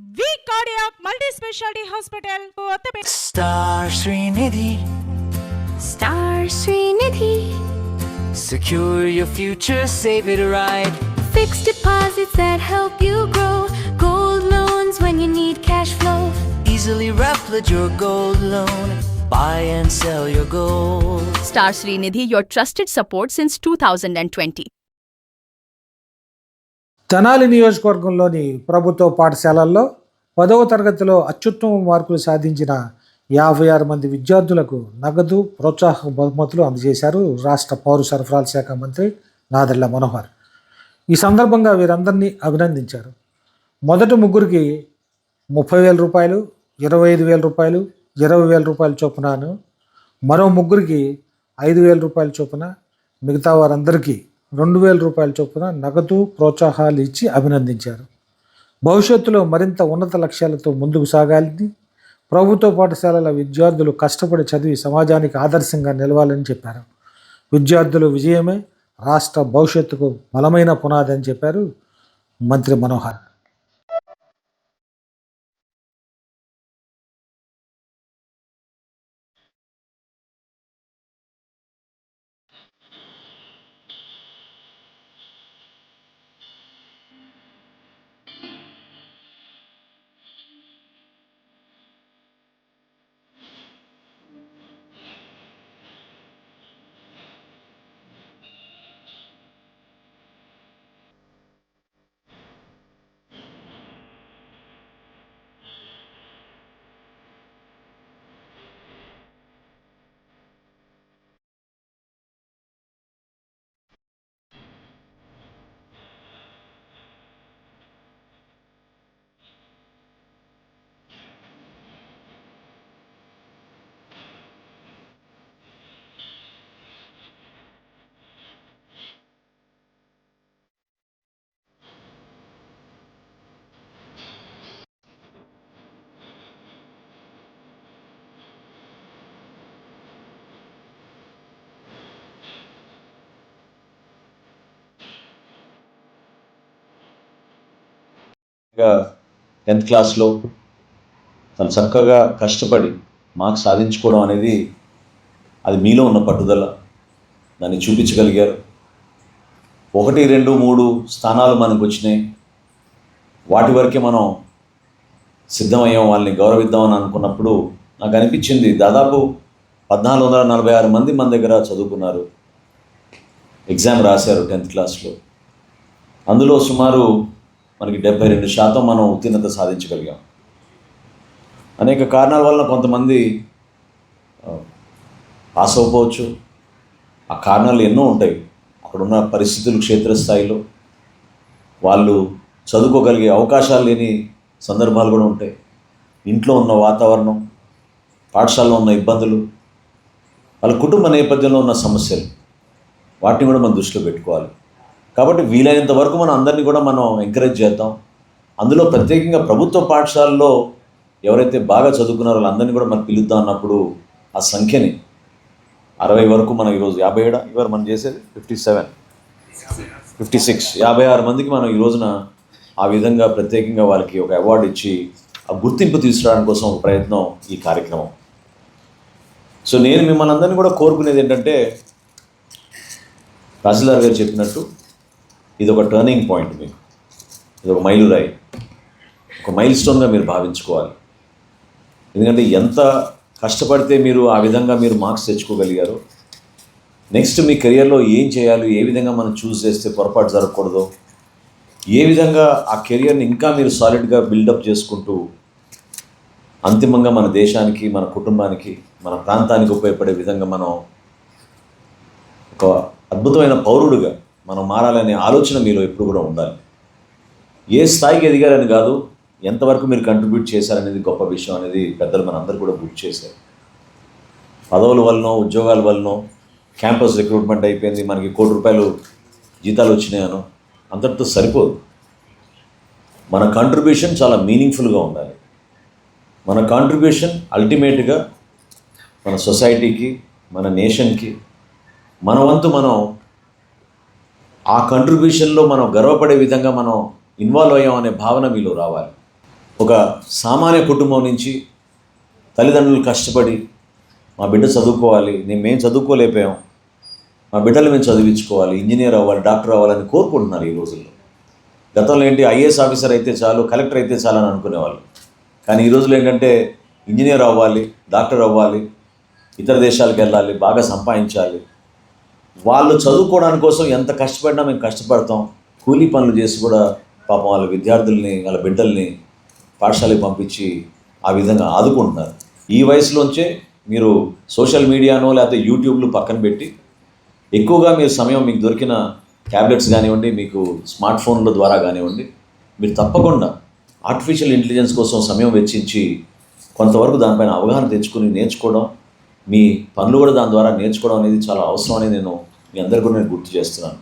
V Cardiac Multi-Specialty Hospital, Kottapet. Star Srinidhi. Star Srinidhi. Secure your future, save it right. Fixed deposits that help you grow. Gold loans when you need cash flow. Easily replicate your gold loan. Buy and sell your gold. Star Srinidhi, your trusted support since 2020. Tenali నియోజకవర్గంలోని ప్రభుత్వ పాఠశాలల్లో 10వ తరగతిలో అత్యుత్తమ మార్కులు సాధించిన 56 మంది విద్యార్థులకు నగదు ప్రోత్సాహక బహుమతులు అందజేశారు రాష్ట్ర పౌర సరఫరాల శాఖ మంత్రి నాదెళ్ల మనోహర్. ఈ సందర్భంగా వీరందరినీ అభినందించారు. మొదటి ముగ్గురికి 30,000 రూపాయలు, 25,000 రూపాయలు, 20,000 రూపాయల చొప్పునను, మరో ముగ్గురికి 5,000 రూపాయల చొప్పున, మిగతా వారందరికీ 2,000 రూపాయల చొప్పున నగదు ప్రోత్సాహాలు ఇచ్చి అభినందించారు. భవిష్యత్తులో మరింత ఉన్నత లక్ష్యాలతో ముందుకు సాగాలని, ప్రభుత్వ పాఠశాలల విద్యార్థులు కష్టపడి చదివి సమాజానికి ఆదర్శంగా నిలవాలని చెప్పారు. విద్యార్థుల విజయమే రాష్ట్ర భవిష్యత్తుకు బలమైన పునాది అని చెప్పారు మంత్రి మనోహర్. టెన్త్ క్లాస్లో తను చక్కగా కష్టపడి మార్క్స్ సాధించుకోవడం అనేది అది మీలో ఉన్న పట్టుదల, దాన్ని చూపించగలిగారు. 1, 2, 3 స్థానాలు మనకు వచ్చినాయి. వాటి వరకే మనం సిద్ధమయ్యాం, వాళ్ళని గౌరవిద్దామని అనుకున్నప్పుడు నాకు అనిపించింది దాదాపు 1,446 మంది మన దగ్గర చదువుకున్నారు, ఎగ్జామ్ రాశారు 10th క్లాస్లో. అందులో సుమారు మనకి 72% మనం ఉత్తీర్ణత సాధించగలిగాం. అనేక కారణాల వలన కొంతమంది పాస్ అవ్వకపోవచ్చు. ఆ కారణాలు ఎన్నో ఉంటాయి. అక్కడున్న పరిస్థితులు, క్షేత్రస్థాయిలో వాళ్ళు చదువుకోగలిగే అవకాశాలు లేని సందర్భాలు కూడా ఉంటాయి. ఇంట్లో ఉన్న వాతావరణం, పాఠశాలలో ఉన్న ఇబ్బందులు, వాళ్ళ కుటుంబ నేపథ్యంలో ఉన్న సమస్యలు, వాటిని కూడా మనం దృష్టిలో పెట్టుకోవాలి. కాబట్టి వీలైనంత వరకు మనం అందరినీ కూడా మనం ఎంకరేజ్ చేద్దాం. అందులో ప్రత్యేకంగా ప్రభుత్వ పాఠశాలలో ఎవరైతే బాగా చదువుకున్నారో వాళ్ళందరినీ కూడా మనం పిలుద్దాం అన్నప్పుడు ఆ సంఖ్యని 60 వరకు మనం ఈరోజు 57 ఇవాళ మనం చేసేది 56 56 మందికి మనం ఈ రోజున ఆ విధంగా ప్రత్యేకంగా వాళ్ళకి ఒక అవార్డు ఇచ్చి ఆ గుర్తింపు తీసుకురావడం కోసం ఒక ప్రయత్నం ఈ కార్యక్రమం. సో నేను మిమ్మల్ని అందరినీ కూడా కోరుకునేది ఏంటంటే, తహసీల్దార్ గారు చెప్పినట్టు ఇది ఒక టర్నింగ్ పాయింట్, మీకు ఇది ఒక మైలురాయి, ఒక మైల్ స్టోన్గా మీరు భావించుకోవాలి. ఎందుకంటే ఎంత కష్టపడితే మీరు ఆ విధంగా మీరు మార్క్స్ తెచ్చుకోగలిగారో, నెక్స్ట్ మీ కెరియర్లో ఏం చేయాలి, ఏ విధంగా మనం చూస్ చేస్తే పొరపాటు జరగకూడదో, ఏ విధంగా ఆ కెరియర్ని ఇంకా మీరు సాలిడ్గా బిల్డప్ చేసుకుంటూ అంతిమంగా మన దేశానికి, మన కుటుంబానికి, మన ప్రాంతానికి ఉపయోగపడే విధంగా మనం ఒక అద్భుతమైన పౌరుడుగా మనం మారాలనే ఆలోచన మీలో ఎప్పుడు కూడా ఉండాలి. ఏ స్థాయికి ఎదిగారని కాదు, ఎంతవరకు మీరు కంట్రిబ్యూట్ చేశారనేది గొప్ప విషయం అనేది పెద్దలు మనందరూ కూడా గుర్తు చేశారు. పదవుల వల్లనో, ఉద్యోగాల వల్లనో, క్యాంపస్ రిక్రూట్మెంట్ అయిపోయింది, మనకి ₹1 కోటి జీతాలు వచ్చినాయనో అంతటితో సరిపోదు. మన కాంట్రిబ్యూషన్ చాలా మీనింగ్ఫుల్గా ఉండాలి. మన కాంట్రిబ్యూషన్ అల్టిమేట్గా మన సొసైటీకి, మన నేషన్కి మన వంతు మనం ఆ కంట్రిబ్యూషన్లో మనం గర్వపడే విధంగా మనం ఇన్వాల్వ్ అయ్యాం అనే భావన మీలో రావాలి. ఒక సామాన్య కుటుంబం నుంచి తల్లిదండ్రులు కష్టపడి మా బిడ్డ చదువుకోవాలి, మేము చదువుకోలేకపోయాం, మా బిడ్డలు మేము చదివించుకోవాలి, ఇంజనీర్ అవ్వాలి, డాక్టర్ అవ్వాలని కోరుకుంటున్నారు ఈ రోజుల్లో. గతంలో ఏంటి ఐఏఎస్ ఆఫీసర్ అయితే చాలు, కలెక్టర్ అయితే చాలు అని అనుకునేవాళ్ళు. కానీ ఈ రోజుల్లో ఏంటంటే ఇంజనీర్ అవ్వాలి, డాక్టర్ అవ్వాలి, ఇతర దేశాలకు వెళ్ళాలి, బాగా సంపాదించాలి. వాళ్ళు చదువుకోవడానికి కోసం ఎంత కష్టపడినా మేము కష్టపడతాం, కూలీ పనులు చేసి కూడా పాపం వాళ్ళ విద్యార్థుల్ని, వాళ్ళ బిడ్డల్ని పాఠశాలకు పంపించి ఆ విధంగా ఆదుకుంటున్నారు. ఈ వయసులోంచే మీరు సోషల్ మీడియానో లేకపోతే యూట్యూబ్లు పక్కన పెట్టి ఎక్కువగా మీరు సమయం మీకు దొరికిన ట్యాబ్లెట్స్ కానివ్వండి, మీకు స్మార్ట్ ఫోన్ల ద్వారా కానివ్వండి, మీరు తప్పకుండా ఆర్టిఫిషియల్ ఇంటెలిజెన్స్ కోసం సమయం వెచ్చించి కొంతవరకు దానిపైన అవగాహన తెచ్చుకుని నేర్చుకోవడం, మీ పనులు కూడా దాని ద్వారా నేర్చుకోవడం అనేది చాలా అవసరం అని నేను మీ అందరికీ కూడా నేను గుర్తు చేస్తున్నాను.